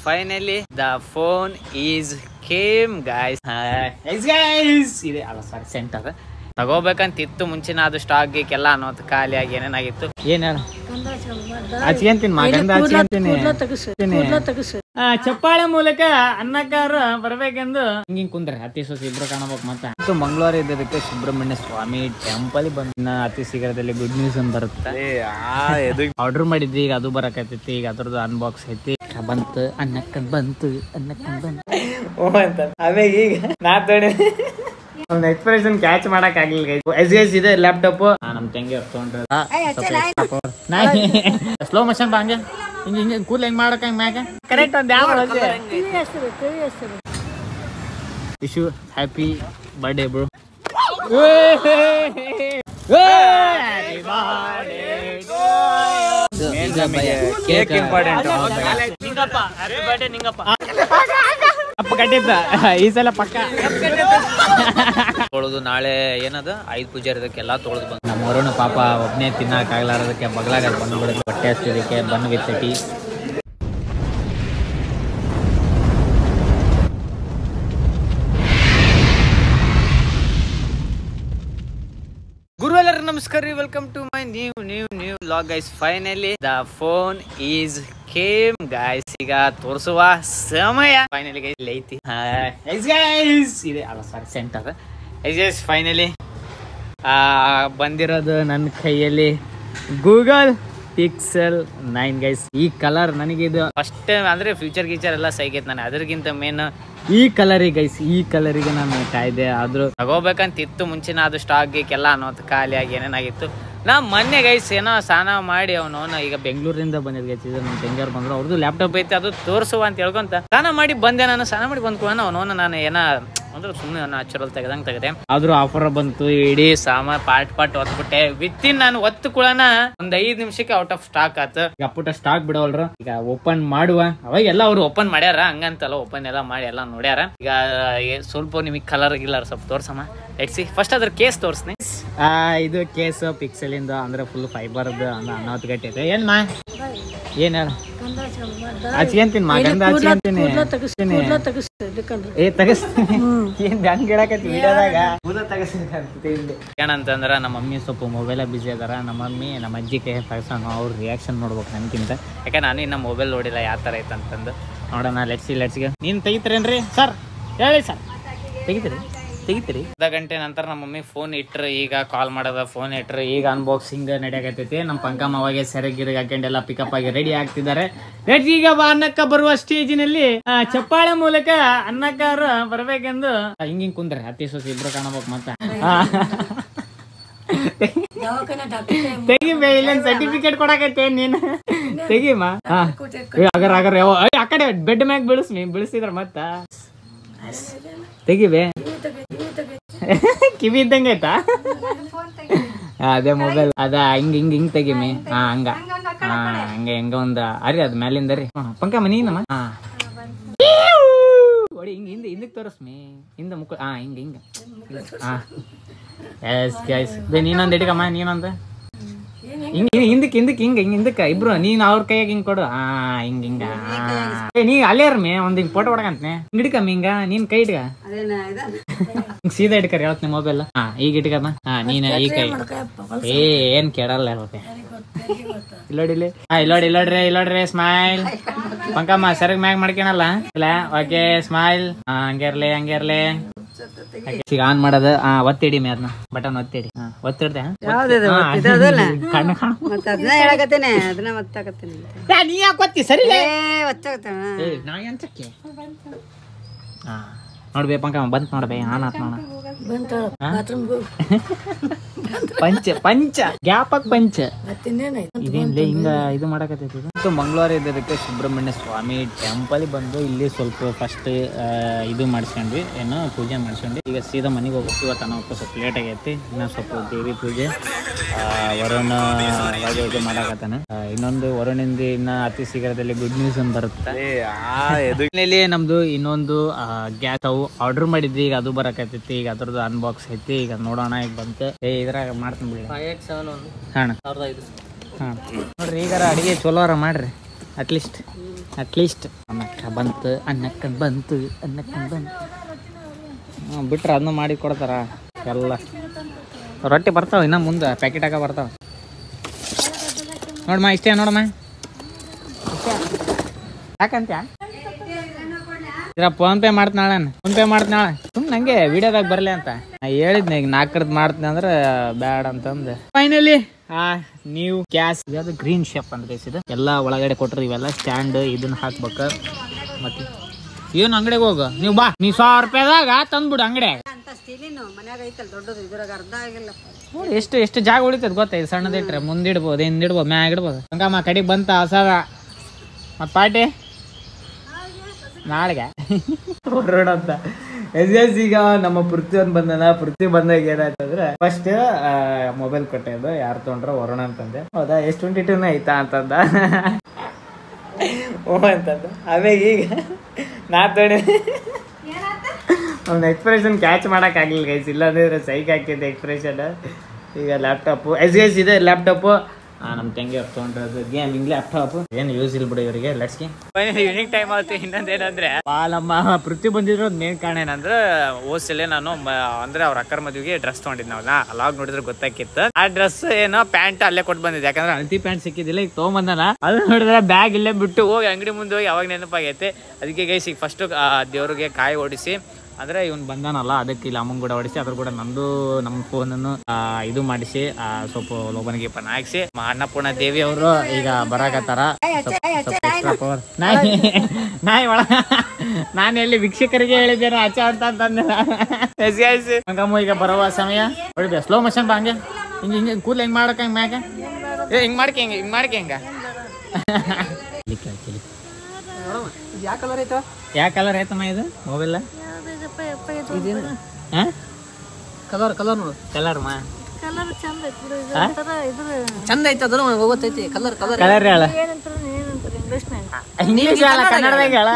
Finally the phone is came guys. Guys ಇದೆ ಅಲ್ಲ ಸಾರಿ centre ತಗೋಬೇಕಂತಿತ್ತು ಮುಂಚಿನ ಅದು ಸ್ಟಾಕ್ ಗೀಕ್ ಎಲ್ಲ ಅನ್ನೋದು ಖಾಲಿಯಾಗಿ ಏನೇನಾಗಿತ್ತು ಏನ ಚಪ್ಪಾಳೆ ಮೂಲಕ ಅನ್ನಕಾರ ಬರ್ಬೇಕೆಂದು ಹಿಂಗಿಂಗ್ ಕುಂದ್ರೆ ಅತಿ ಸೊಸಿ ಇಬ್ರು ಕಾಣಬೇಕು. ಮತ್ತೆ ಮಂಗಳವಾರ ಇದ್ದದಕ್ಕೆ ಸುಬ್ರಹ್ಮಣ್ಯ ಸ್ವಾಮಿ ಟೆಂಪಲ್ ಬಂದ ಅತಿ ಶೀಘ್ರದಲ್ಲಿ ಗುಡ್ ನ್ಯೂಸ್ ಅಂತ ಬರುತ್ತೆ. ಆರ್ಡರ್ ಮಾಡಿದ್ವಿ, ಈಗ ಅದು ಬರಕತ್ತೈತಿ. ಈಗ ಅದ್ರದ್ದು ಅನ್ಬಾಕ್ಸ್ ಐತಿ. ಬಂತು ಅನ್ನಕ್ಕನ್ ಬಂತು ಓ ಅಂತ ಅವೇ ಈಗ ನಾ ತೊಡೆ ಒಂದು ಎಕ್ಸ್ಪ್ರೆಷನ್ ಕ್ಯಾಚ್ ಮಾಡಕ್ ಆಗಿಲ್ಲ. ಇದೆ ಲ್ಯಾಪ್ಟಾಪ್ ನಮ್ ತಂಗಿ ತಗೊಂಡ್ರೆ ಸ್ಲೋ ಮೋಷನ್ ಬಾ ಹಂಗೆ ಹಿಂಗ ಹಿಂಗ ಕೂಲ್ ಹೆಂಗ್ ಮಾಡಕ್ ಹಂಗ ಮ್ಯಾಗ ಕರೆಕ್ಟ್ ಒಂದ್ ಯಾವ Vishu happy birthday bro. Cake important ಅಪ್ಪ ಕಟ್ಟಿದ್ದ ಈ ಸಲ ಪಕ್ಕ ತೊಳೆದು ನಾಳೆ ಏನದ 5 ಪೂಜೆ ಇರೋದಕ್ಕೆಲ್ಲ ತೊಳೆದು ಬಂದು ನಮ್ಮ ವರುಣ ಪಾಪ ಒಬ್ಬನೇ ತಿನ್ನಕ್ ಆಗ್ಲಾರದಕ್ಕೆ ಬಗ್ಲಾಗ ಬಂದ್ಬಿಡುತ್ತೆ. ಬಟ್ಟೆ ಹಚ್ಚಿದಕ್ಕೆ ಬನ್ ವಿತ್ ಟೀ. ಗುರು ಎಲ್ಲರಿಗೂ ನಮಸ್ಕಾರ ರೀ, welcome to my new vlog guys. Finally the phone is came guys. ಈಗ ತೋರಿಸುವ ಸಮಯ ಫೈನಲಿ ಗೈಸ್ ಇಲ್ಲಿ ಐತಿ. ಗೈಸ್ ಇದೆ ಅಲ್ಲ ಸಾರಿ ಸೆಂಟರ್. ಗೈಸ್ ಫೈನಲಿ ಬಂದಿರೋದು ನನ್ನ ಕೈಯಲ್ಲಿ ಗೂಗಲ್ ಪಿಕ್ಸೆಲ್ 9 ಗೈಸ್. ಈ ಕಲರ್ ನನಗೆ ಇದು ಫಸ್ಟ್ ಅಂದ್ರೆ ಫ್ಯೂಚರ್ ಗೀಚರ್ ಎಲ್ಲ ಸೈಗೈತೆ. ನಾನು ಅದಕ್ಕಿಂತ ಮೇನ್ ಈ ಕಲರಿಗೆ ಗೈಸ್, ಈ ಕಲರಿಗೆ ನಾನು ಕಾಯ್ದೆ. ಆದ್ರೂ ತಗೋಬೇಕಂತಿತ್ತು ಮುಂಚಿನ ಅದು ಸ್ಟಾಕ್ ಗೀಕ್ ಎಲ್ಲ ಅನ್ನೋದು ಖಾಲಿಯಾಗಿ ಏನೇನಾಗಿತ್ತು. ನಾ ಮೊನ್ನೆ ಗೈಸ್ ಏನೋ ಸ್ನಾನ ಮಾಡಿ ಅವನು ಈಗ ಬೆಂಗಳೂರಿಂದ ಬಂದಿದ್ ಗೈಸ್. ಇದು ನಮ್ಮ ತಂಗಿಯವ್ರು ಬಂದ್ರು, ಅವ್ರದ್ದು ಲ್ಯಾಪ್ಟಾಪ್ ಐತೆ, ಅದು ತೋರಿಸುವ ಅಂತ ಹೇಳ್ಕೊಂತ ಸ್ನಾನ ಮಾಡಿ ಬಂದೆ. ನಾನು ಸ್ನಾನ ಮಾಡಿ ಬಂದ್ಕೊಳ್ಳೋಣ ಅವನು ನಾನು ಏನ ಅಂದ್ರೆ ಸುಮ್ಮನೆ ನ್ಯಾಚುರಲ್ ತೆಗ್ದಂಗೆ ತೆಗೆದೆ. ಆದ್ರೂ ಆಫರ್ ಬಂತು, ಇಡೀ ಪಾಟ್ ಹೊತ್ಬಿಟ್ಟೆ. ವಿತಿನ್ ನಾನು ಒತ್ತು ಕುಳನ ಒಂದ್ 5 ನಿಮಿಷಕ್ಕೆ ಔಟ್ ಆಫ್ ಸ್ಟಾಕ್ ಆತ. ಈಗ ಪುಟ್ಟ ಸ್ಟಾಕ್ ಬಿಡವಲ್ರು. ಈಗ ಓಪನ್ ಮಾಡುವ ಅವಾಗೆಲ್ಲ ಅವ್ರು ಓಪನ್ ಮಾಡ್ಯಾರ, ಹಂಗಂತಲ್ಲ ಓಪನ್ ಎಲ್ಲ ಮಾಡಿ ಎಲ್ಲ ನೋಡ್ಯಾರ. ಈಗ ಸ್ವಲ್ಪ ನಿಮಗೆ ಕಲರ್ ಗಿಲ್ಲರ್ ಸ್ವಲ್ಪ ತೋರ್ಸಮ್ಮ. Let's see. ಫಸ್ಟ್ ಅದ್ರ ಕೇಸ್ ತೋರ್ಸ್ನಿ. ಇದು ಕೇಸ್ ಪಿಕ್ಸೆಲ್ ಇಂದ ಅಂದ್ರೆ ಫುಲ್ ಫೈಬರ್ ಅನ್ನೋದು ಗಟ್ಟಿ ಐತೆ. ಏನ್ ಮಾ ಏನ್ ಹೇಳ ಹಚ್ಕೊಂತೀನಿ ಮಾ ಗಂಧ ಹಚ್ಕೊಂತೀನಿ. ಏ ತಗಸ್ತೀನಿ ಏನ್ ಬ್ಯಾಂಕ್ ಹೇಳಕತ್ತಿ ವಿಡಿಯೋದಾಗ ಏನಂತಂದ್ರ ನಮ್ಮ ಮಮ್ಮಿ ಸ್ವಲ್ಪ ಮೊಬೈಲ್ ಬಿಸಿ ಅದಾರ. ನಮ್ಮ ಮಮ್ಮಿ ನಮ್ಮ ಅಜ್ಜಿ ಕೈ ತಗಸೋಣ, ಅವ್ರ ರಿಯಾಕ್ಷನ್ ನೋಡ್ಬೇಕು ನನ್ಕಿಂತ. ಯಾಕೆ ನಾನು ಇನ್ನ ಮೊಬೈಲ್ ನೋಡಿಲ್ಲ ಯಾವ ತರ ಐತಂತಂದು ನೋಡೋಣ. ಲೆಟ್ಸ್ಗೆ ನೀನ್ ತೆಗಿತೀರೇನ್ರಿ ಸರ್? ಹೇಳಿ ಸರ್, ತೆಗಿತೀರಿ ಅರ್ಧ ಗಂಟೆ ನಂತರ ನಮ್ಮ ಮಮ್ಮಿ ಫೋನ್ ಇಟ್ರು. ಈಗ ಕಾಲ್ ಮಾಡೋದ ಫೋನ್ ಇಟ್ರು. ಈಗ ಅನ್ಬಾಕ್ಸಿಂಗ್ ನಡೆಯಕತ್ತೈತಿ. ನಮ್ಮ ಪಂಕಮ್ಮ ಅವಾಗೆ ಸೆರಗಿರಿಗೆ ಹಾಕೊಂಡೆಲ್ಲ ಪಿಕಪ್ ಆಗಿ ರೆಡಿ ಆಗ್ತಿದ್ದಾರೆ. ಈಗ ಅನ್ನಕ್ಕ ಬರುವ ಸ್ಟೇಜಿನಲ್ಲಿ ಚಪ್ಪಾಳೆ ಮೂಲಕ ಅನ್ನಕಾರ ಬರ್ಬೇಕೆಂದು ಹಿಂಗಿಂಗ್ ಕುಂದ್ರೆ ಅತಿ ಸೊಸಿ ಇಬ್ರು ಕಾಣಬೇಕು. ಮತ್ತೆ ತೆಗಿಬೇ, ಇಲ್ಲೇನ್ ಸರ್ಟಿಫಿಕೇಟ್ ಕೊಡಕತ್ತೆ ನೀನು ತೆಗಿಮಾ. ಅಗರ್ ಆ ಕಡೆ ಬೆಡ್ ಮ್ಯಾಗ ಬೀಳಿಸಿದ್ರ ಮತ್ತ ತೆಗಿಬೇ. ಕಿವಿ ಇದ್ದಂಗೆ ಆಯ್ತಾ? ಅದೇ ಮೊಬೈಲ್ ಅದ ಹಿಂಗ್ ತೆಗಿಮಿ. ಹಂಗ ಹಂಗ ಒಂದ ಅರಿ ಅದ್ ಮ್ಯಾಲಿಂದ ರೀ ಪಂಕಮ್ಮ ನೀನಮ್ಮ. ಹೊಡಿ ಹಿಂಗ್ ಹಿಂದಕ್ ತೋರಿಸ್ಮಿ. ಹಿಂದ ಮುಕ್ಕ ಹಿಂಗ ಎಸ್ ಗೈಸ್. ನೀನೊಂದ್ ಇಡಿಕಮ್ಮ, ನೀನೊಂದ ಹಿಂದಕ್ಕ ಇಬ್ರು. ನೀನ್ ಅವ್ರ ಕೈಯಾಗ ಹಿಂಗ್ ಕೊಡು. ಹಿಂಗ ನೀ ಅಲ್ಲೇ ಇರ್ಮಿ. ಒಂದ್ ಹಿಂಗ್ ಫೋಟೋ ಹೊಡಕಂತನೆ ಹಿಡ್ಕಮ್ಮ. ಹಿಂಗ ನೀನ್ ಕೈ ಇಟ್ಕ, ಹಿಂಗ್ ಸೀದಾ ಇಟ್ಕರ ಹೇಳ್ತೀನಿ ಮೊಬೈಲ್. ಈಗ ಇಟ್ಕಮ್ಮ. ನೀನ್ ಈ ಕೈ ಏನ್ ಕೆಡಲ್ಲ. ಇಲ್ಲೋಡ್ರಿ ಸ್ಮೈಲ್. ಪಂಕಮ್ಮ ಸರಿಗ್ ಮ್ಯಾಗ್ ಮಾಡ್ಕೊಳಲ್ಲ. Okay smile. ಹಂಗಿರ್ಲಿ ಈಗ ಆನ್ ಮಾಡೋದು. ಒತ್ತಿಡಿ ಮೇ ಅದನ್ನ ಬಟನ್ ಒತ್ತಿಡಿ. ಒತ್ತಿಡ್ದೆ ನೀ ಯಾಕೆ ಸರಿ ನೋಡ್ಬೇ ಪಂಕಮ್ಮ ಬಂತ್ ನೋಡ್ಬೇ. ಆನ್ ಆತ್ ನೋಡ ಪಂಚ ಗ್ಯಾಪಕ್ ಪಂಚ ಇದೇನ್ಲೇ ಹಿಂಗ ಇದು ಮಾಡಕತ್ತೈತಿ. ಮಂಗಳವಾರ ಇದ್ದದಕ್ಕೆ ಸುಬ್ರಹ್ಮಣ್ಯ ಸ್ವಾಮಿ ಟೆಂಪಲ್ ಬಂದು ಇಲ್ಲಿ ಸ್ವಲ್ಪ ಫಸ್ಟ್ ಇದು ಮಾಡಿಸ್ಕೊಂಡ್ವಿ, ಏನೋ ಪೂಜೆ ಮಾಡಿಸ್ಕೊಂಡ್ವಿ. ಈಗ ಸೀದಾ ಮನೆಗೆ ಹೋಗ್ಬೇಕು. ಇವತ್ತು ನಾವು ಸ್ವಲ್ಪ ಲೇಟ್ ಆಗೈತಿ. ಇನ್ನ ಸ್ವಲ್ಪ ದೇವಿ ಪೂಜೆ ವರುಣ ಇದು ಮಾಡಕತ್ತಾನ. ಇನ್ನೊಂದು ವರುಣಿಂದ ಇನ್ನ ಅತಿ ಶೀಘ್ರದಲ್ಲಿ ಗುಡ್ ನ್ಯೂಸ್ ಅಂತ ಬರುತ್ತೆ. ನಮ್ದು ಇನ್ನೊಂದು ಗ್ಯಾಸ್ ಸ್ಟವ್ ಆರ್ಡರ್ ಮಾಡಿದ್ವಿ. ಈಗ ಅದು ಬರಕತ್ತೈತಿ. ಈಗ ಅದ್ರದ್ದು ಅನ್ಬಾಕ್ಸ್ ಐತಿ. ಈಗ ನೋಡೋಣ. ಈಗ ಬಂತು. ಇದ್ರಾಗ ಮಾಡ್ತೀನಿ ಬಿಡಿ. ನೋಡ್ರಿ ಈಗಾರ ಅಡಿಗೆ ಚಲೋರ ಮಾಡ್ರಿ. ಅಟ್ಲೀಸ್ಟ್ ಅನ್ನಕ್ಕ ಬಂತು ಬಿಟ್ರೆ ಅದನ್ನ ಮಾಡಿ ಕೊಡ್ತಾರ ಎಲ್ಲ. ರೊಟ್ಟಿ ಬರ್ತಾವ ಇನ್ನ ಮುಂದೆ ಪ್ಯಾಕೆಟ್ ಹಾಕ ಬರ್ತಾವ ನೋಡಮ್ಮ. ಇಷ್ಟೇ ನೋಡಮ್ಮ, ಯಾಕಂತ ಫೋನ್ ಪೇ ಮಾಡ್ತಾಳೆ ಸುಮ್ಮನೆ ನಂಗೆ ವಿಡಿಯೋದಾಗ ಬರಲಿ ಅಂತ ಹೇಳಿದ್ನ. ಈಗ 4 ಮಾಡ್ತೀನಿ ಅಂದ್ರೆ ಬ್ಯಾಡ ಅಂತಂದು ಫೈನಲಿ ನೀವು ಗ್ಯಾಸ್ ಯಾವ್ದು ಗ್ರೀನ್ ಶೇಪ್ ಅಂತ ಇದು ಎಲ್ಲ ಒಳಗಡೆ ಕೊಟ್ರಿ. ಇವೆಲ್ಲ ಸ್ಟ್ಯಾಂಡ್ ಇದನ್ನ ಹಾಕ್ಬೇಕ. ಮತ್ತೆ ಏನು ಅಂಗಡಿಗೆ ಹೋಗು ನೀವು, ಬಾ ನೀ 100 ರೂಪಾಯಿದಾಗ ತಂದ್ಬಿಡು ಅಂಗಡಿಯಾಗ. ನೋಡಿ ಎಷ್ಟು ಜಾಗ ಉಳಿತದ ಗೊತ್ತಾ? ಇದು ಸಣ್ಣದಿಟ್ರೆ ಮುಂದಿಡ್ಬೋದು, ಹಿಂದಿಡ್ಬೋದು, ಮ್ಯಾಗ ಇಡ್ಬೋದು. ಹಂಗಮ್ಮ ಕಡೆಗೆ ಬಂತ ಹೊಸದ ಮತ್ತು ಪಾರ್ಟಿ ನಾಳೆಗೆ ಹೊರಡ ಅಂತ. ಈಗ ನಮ್ಮ ಪೃಥ್ವಿ ಬಂದನ. ಪೃಥ್ವಿ ಬಂದಾಗ ಏನಾಯ್ತಂದ್ರೆ ಫಸ್ಟ್ ಮೊಬೈಲ್ ಕೊಟ್ಟಿದ್ದು ಯಾರು ತೊಗೊಂಡ್ರ ವರುಣ ಅಂತಂದೆ. ಹೌದಾ ಎಷ್ಟು 22 ಆಯ್ತಾ ಅಂತಂದ. ಓ ಅಂತಂದ. ಆಮೇಲೆ ಈಗ ನಾ ತೊಗೊಂಡೆ ಅವ್ನ ಎಕ್ಸ್ಪ್ರೆಷನ್ ಕ್ಯಾಚ್ ಮಾಡೋಕ್ಕಾಗಲಿಲ್ಲ ಗೈಸ್. ಇಲ್ಲಾಂದ್ರೆ ಸೈಕ್ ಹಾಕಿದ್ದೆ ಎಕ್ಸ್ಪ್ರೆಷನ್. ಈಗ ಲ್ಯಾಪ್ಟಾಪು ಇದೆ ಲ್ಯಾಪ್ಟಾಪು ನಮ್ಮ ತಂಗಿ ಅವ್ರು ತೊಗೊಂಡ್ರದು ಗೇಮಿಂಗ್ ಲ್ಯಾಪ್ಟಾಪ್. ಏನು ಯೂಸ್ ಇಲ್ಲ ಬಿಡು ಇವರಿಗೆ. ಲೆಟ್ಸ್ಗೆ ಈವ್ನಿಂಗ್ ಟೈಮ್ ಆಗುತ್ತೆ. ಇನ್ನೊಂದೇನಂದ್ರೆ ನಮ್ಮ ಪೃಥ್ವಿ ಬಂದಿದ್ರು ಮೇನ್ ಕಾರಣ ಏನಂದ್ರೆ ಓಸಲ್ಲೇ ನಾನು ಅಂದ್ರೆ ಅವ್ರ ಅಕ್ಕರ ಮದುವೆಗೆ ಡ್ರೆಸ್ ತೊಗೊಂಡಿದ್ನವಲ್ಲ, ಅಲಾಗ್ ನೋಡಿದ್ರೆ ಗೊತ್ತಾಕಿತ್ತು. ಆ ಡ್ರೆಸ್ ಏನೋ ಪ್ಯಾಂಟ್ ಅಲ್ಲೇ ಕೊಟ್ಟು ಬಂದಿದ್ದೆ, ಯಾಕಂದ್ರೆ ಅಳತಿ ಪ್ಯಾಂಟ್ ಸಿಕ್ಕಿದ್ದಿಲ್ಲ. ಈಗ ತೊಗೊಂಬಂದನ ಅದು ನೋಡಿದ್ರೆ ಬ್ಯಾಗ್ ಇಲ್ಲೇ ಬಿಟ್ಟು ಹೋಗಿ ಅಂಗಡಿ ಮುಂದೆ ಹೋಗಿ ಅವಾಗ ನೆನಪಾಗೈತೆ. ಅದಕ್ಕೆ ಗೈಸ್ ಈಗ ಫಸ್ಟು ದೇವ್ರಿಗೆ ಕಾಯಿ ಓಡಿಸಿ ಅಂದ್ರೆ ಇವನು ಬಂದಾನಲ್ಲ ಅದಕ್ಕೆ ಇಲ್ಲಿ ಅಮ್ಮನ ಕೂಡ ಹೊಡಿಸಿ ಅದ್ರ ಕೂಡ ನಂದು ನಮ್ಮ ಫೋನನ್ನು ಇದು ಮಾಡಿಸಿ ಸ್ವಲ್ಪ ಲೋಬನಿಗೆ ಪನ ಹಾಕ್ಸಿ ಅನ್ನಪೂರ್ಣ ದೇವಿ ಅವರು ಈಗ ಬರಾಕತ್ತಾರ. ನಾಯಿ ಒಳ ನಾನು ಎಲ್ಲಿ ವೀಕ್ಷಕರಿಗೆ ಹೇಳಿದ್ದೇನೆ ಆಚೆ ಅಂತಂದ್ರೆ ಹಂಗಮ್ಮ ಈಗ ಬರುವ ಸಮಯ ಹೊಡಿಬೇ ಸ್ಲೋ ಮೋಷನ್ ಬಾ. ಹಂಗೆ ಹಿಂಗೆ ಕೂಲ್ ಹೆಂಗ್ ಮಾಡಕ ಹಿಂಗ್ ಮ್ಯಾಗ ಹಿಂಗ್ ಮಾಡ್ಕೆ ಹೆಂಗ ಯಾವ ಕಲರ್ ಐತಮ್ಮ ಇದು ಮೊಬೈಲ್? ಚಂದ ಐತ ಹೋಗತೈತಿ. ಕಲರ್ ಹೇಳ ಕನ್ನಡದಾಗ ಹೇಳ.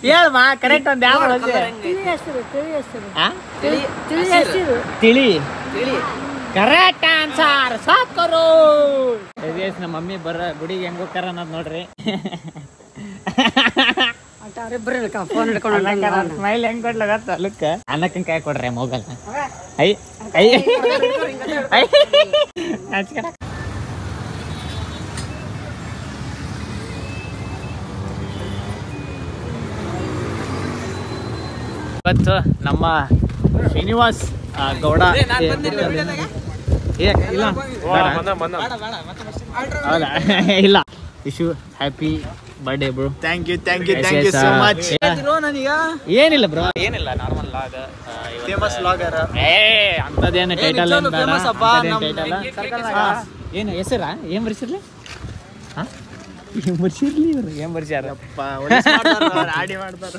ಹೇಳಮ್ಮ ಕರೆಕ್ಟ್ ಒಂದ್ ಯಾವ ತಿಳಿ ಕರೆಕ್ಟ್ ಆನ್ಸರ್. ಸಾಕರು ನಮ್ಮ ಮಮ್ಮಿ ಗುಡಿಗೆ ಹೆಂಗ್ ಹೋಗ್ತಾರ ಅನ್ನೋದು ನೋಡ್ರಿ. ಸ್ಮೈಲ್ ಹೆಂಗ್ ಕೊಡ್ಲ ಗೊತ್ತ ಲುಕ್. ಅನ್ನಕ್ಕಂಗ್ ಕಾಯಿ ಕೊಡ್ರಿ ಮೊಬೈಲ್. ಇವತ್ತು ನಮ್ಮ ಶ್ರೀನಿವಾಸ್ ಗೌಡ ಇಲ್ಲ wish you happy birthday bro. Thank you so much. ಏನಿಲ್ಲ ಬ್ರೋ, ಏನಿಲ್ಲ ನಾರ್ಮಲ್ ಲಾಗ್. ಫೇಮಸ್ ಲಾಗರ್ ಅಂತದೇನು ಟೈಟಲ್ ಏನು ಹೆಸರ ಏನ್ ಬರ್ಸಿರ್ಲಿ? ಏನ್ ಬರ್ಸ್ಯಾರ ಆಡಿ ಮಾಡ್ತಾರ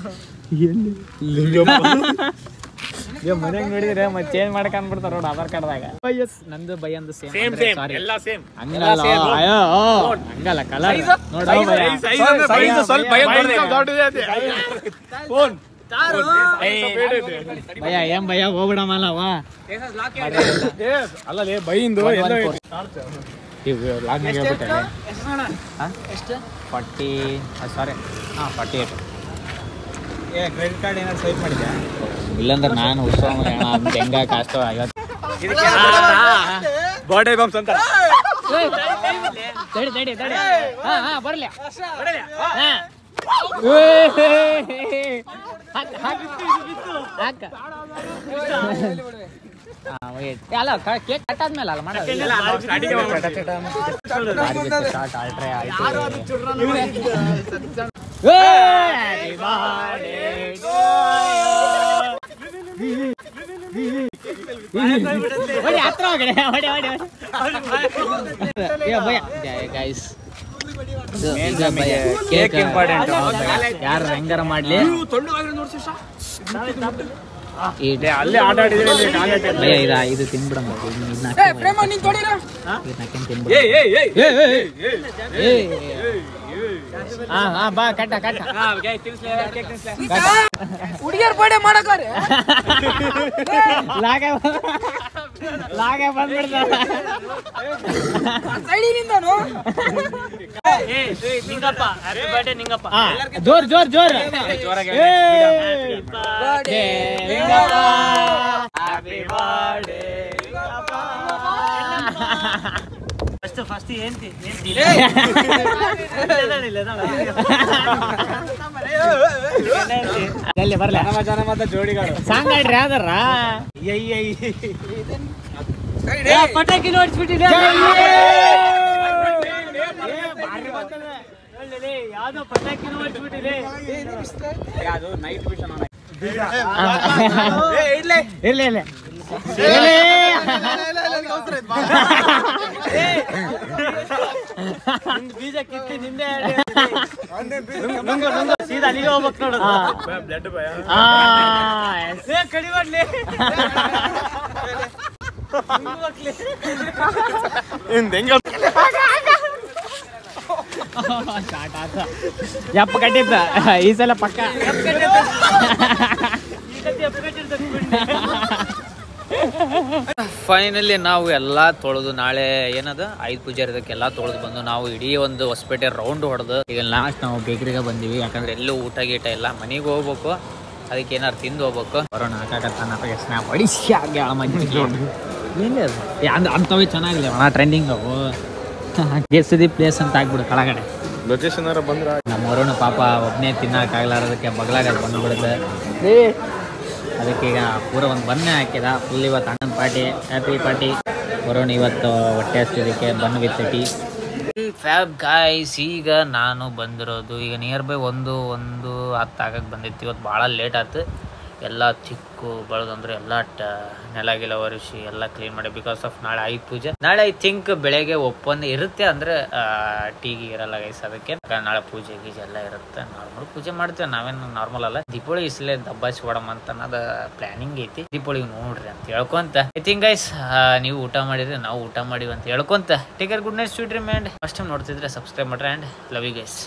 ಮನ್ಯಾಗ ನೋಡಿದ್ರೆ ಮತ್ತೆ ಚೇಂಜ್ ಮಾಡಕ್ ಅನ್ಬಿಡ್ತಾರ ನೋಡ ಆಧಾರ್ ಕಾರ್ಡ್ದಾಗ. ನಂದು ಬೈ ಅಂದು ಸೇಮ್ ಹಂಗಲ್ಲ ಕಲರ್ ಭಯ ಏನ್ ಭಯ ಹೋಗ್ಬಿಡಮಲ್ಲವಾ ಅಲ್ಲ ಬೈಂದು 48. ಕ್ರೆಡಿಟ್ ಕಾರ್ಡ್ ಏನಾದ್ರು ಸ್ವೈಪ್ ಮಾಡಿದ್ಯಾ? ಇಲ್ಲಾಂದ್ರೆ ನಾನು ಉತ್ಸವ ಹೆಂಗ ಕಾಸ್ಟ್ 50 ಬರ್ಡೇ ಬಂಪ್ಸ್ ಅಂತ ತಡಿ ಬರ್ಲಿ ಅಲ್ಲ ಕೇಕ್ ಕಟ್ಟಾದ್ಮೇಲೆ ಅಲ್ಲ ಮಾಡೋದು. ಯಾರು ಹೆಂಗಾರ ಮಾಡ್ಲಿ ಅಲ್ಲೇ ಆಟ ಆಡಿದ್ರೆ ಇದು ತಿನ್ಬಿಡಮ್ಮ. ಬಾ ಕಟ್ಟ ಕಟ್ಟ ಹುಡುಗಿಯರ್ ಬರ್ಡೇ ಮಾಡಕ್ಕಾರೆ ಲಾಗ ಬಂದ್ಬಿಡ್ತಾವ ಸೈಡಿನಿಂದನು ನಿಂಗಪ್ಪ ಹ್ಯಾಪಿ ಬರ್ಡೇ ನಿಂಗಪ್ಪ ಜೋರ್ ಜೋರ್ ಜೋರ್ ಫಸ್ಟ್ ಏನ್ತಿ ಬರ್ಲ ಜೋಡಿಗಳು ಸಾಂಗ್ ಆಡ್ರಿ ಯಾವ್ದಾರ ಪಟಾಕಿ ನೋಡ್ಸ್ಬಿಟ್ಟಿದೆ ಯಾವ್ದೋ ಪಟಾಕಿ ನೋಡ್ಸ್ಬಿಟ್ಟಿದೆ ಇರ್ಲಿ ಇಲ್ಲ ಬೀಜ ಕಿತ್ತಿ ನಿಂದೆ ಸೀದಾ ಅಲ್ಲಿಗೆ ಹೋಗ್ಬೇಕು ನೋಡು ಕಡಿ ಮಾಡ್ಲಿ ಯಪ್ಪ ಕಟ್ಟಿದ್ದ ಈ ಸಲ ಪಕ್ಕ ಫೈನಲಿ ನಾವು ಎಲ್ಲ ತೊಳೆದು ನಾಳೆ ಏನದ 5 ಪೂಜೆ ಇರೋದಕ್ಕೆಲ್ಲ ತೊಳೆದು ಬಂದು ನಾವು ಇಡೀ ಒಂದು ಹೊಸಪೇಟೆ ರೌಂಡ್ ಹೊಡೆದು ಈಗ ಲಾಸ್ಟ್ ನಾವು ಬೇಕ್ರಿಗೆ ಬಂದೀವಿ. ಯಾಕಂದ್ರೆ ಎಲ್ಲೂ ಊಟ ಗೀಟ ಇಲ್ಲ, ಮನೆಗೆ ಹೋಗ್ಬೇಕು, ಅದಕ್ಕೆ ಏನಾರು ತಿಂದು ಹೋಗ್ಬೇಕು. ಬರೋಣ ಹಾಕಾಕತ್ತಾನ ಸ್ನ್ಯಾಪ್ ಹೊಡಿಸಿ ಏನೇ ಅದು ಅಂಥವೇ ಚೆನ್ನಾಗಿಲ್ಲ ಅಣ್ಣ, ಟ್ರೆಂಡಿಂಗ್ ಅವು ಕೇಸರಿ ಪ್ಲೇಸ್ ಅಂತ ಆಗ್ಬಿಡು ಕೆಳಗಡೆ ಲೊಕೇಶನ್ ಬಂದ್ರ ನಮ್ಮ ವರುಣ ಪಾಪ ಒಬ್ಬನೇ ತಿನ್ನಕ್ಕಾಗ್ಲಾರದಕ್ಕೆ ಬಗ್ಲಾಗ ಬಂದ್ಬಿಡುತ್ತೆ. ಅದಕ್ಕೆ ಈಗ ಪೂರ ಒಂದು ಬನ್ನೇ ಹಾಕಿದ ಫುಲ್. ಇವತ್ತು ಅಣ್ಣನ ಪಾರ್ಟಿ, ಹ್ಯಾಪಿ ಪಾರ್ಟಿ. ವರುಣ್ ಇವತ್ತು ಹೊಟ್ಟೆ ಹಸ್ತಿದ್ದಕ್ಕೆ ಬನ್ ವಿತ್ ಟೀ. ಫ್ಯಾಬ್ ಗಾಯ್ಸ್, ಈಗ ನಾನು ಬಂದಿರೋದು ಈಗ ನಿಯರ್ ಬೈ 1:10 ಆಗಕ್ಕೆ ಬಂದಿತ್ತು. ಇವತ್ತು ಭಾಳ ಲೇಟ್ ಆಯ್ತು. ಎಲ್ಲ ಚಿಕ್ಕು ಬೆಳೆದಂದ್ರೆ ಎಲ್ಲ ನೆಲಗಿಲ ಒರೆಸಿ ಎಲ್ಲ ಕ್ಲೀನ್ ಮಾಡಿ. ಬಿಕಾಸ್ ಆಫ್ ನಾಳೆ 5 ಪೂಜೆ. ನಾಳೆ ಐ ಥಿಂಕ್ ಬೆಳಗ್ಗೆ ಒಪ್ಪಂದ ಇರುತ್ತೆ, ಅಂದರೆ ಟೀಗೆ ಇರಲ್ಲ ಗೈಸ್. ಅದಕ್ಕೆ ನಾಳೆ ಪೂಜೆ ಗೀಜೆ ಎಲ್ಲ ಇರುತ್ತೆ. ನಾರ್ಮಲ್ ಪೂಜೆ ಮಾಡ್ತೇವೆ, ನಾವೇನು ನಾರ್ಮಲ್ ಅಲ್ಲ. ದೀಪಾವಳಿ ಇಸ್ಲೇ ದಬ್ಬಾಸಿ ಹೊಡಮ್ ಅಂತ ಅನ್ನೋದು ಪ್ಲಾನಿಂಗ್ ಐತಿ. ದೀಪಾವಳಿ ನೋಡ್ರಿ ಅಂತ ಹೇಳ್ಕೊಂತ ಐ ಥಿಂಕ್ ಗೈಸ್, ನೀವು ಊಟ ಮಾಡಿದ್ರೆ ನಾವು ಊಟ ಮಾಡಿವಿ ಅಂತ ಹೇಳ್ಕೊಂತ take care, good night, sweet dream. And first time ನೋಡ್ತಿದ್ರೆ ಸಬ್ಸ್ಕ್ರೈಬ್ ಮಾಡ್ರಿ. And love you guys.